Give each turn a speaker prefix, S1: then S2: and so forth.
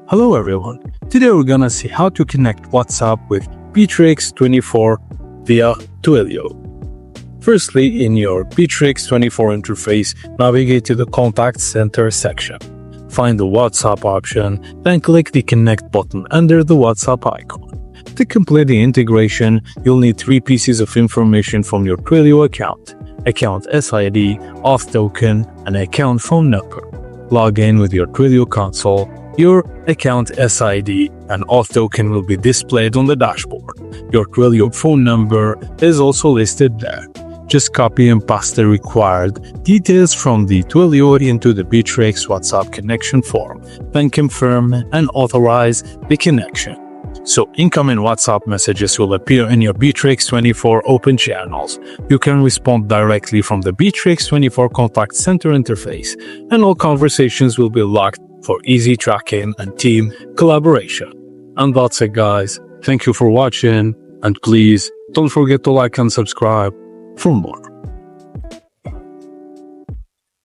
S1: Hello everyone, today we're gonna see how to connect WhatsApp with Bitrix24 via Twilio. Firstly, in your Bitrix24 interface, navigate to the Contact Center section. Find the WhatsApp option, then click the Connect button under the WhatsApp icon. To complete the integration, you'll need 3 pieces of information from your Twilio account: account SID, auth token, and account phone number. Log in with your Twilio console. Your account SID and auth token will be displayed on the dashboard. Your Twilio phone number is also listed there. Just copy and paste the required details from the Twilio into the Bitrix WhatsApp connection form, then confirm and authorize the connection. So incoming WhatsApp messages will appear in your Bitrix24 open channels. You can respond directly from the Bitrix24 Contact Center interface, and all conversations will be logged for easy tracking and team collaboration. And that's it, guys. Thank you for watching, and please don't forget to like and subscribe for more.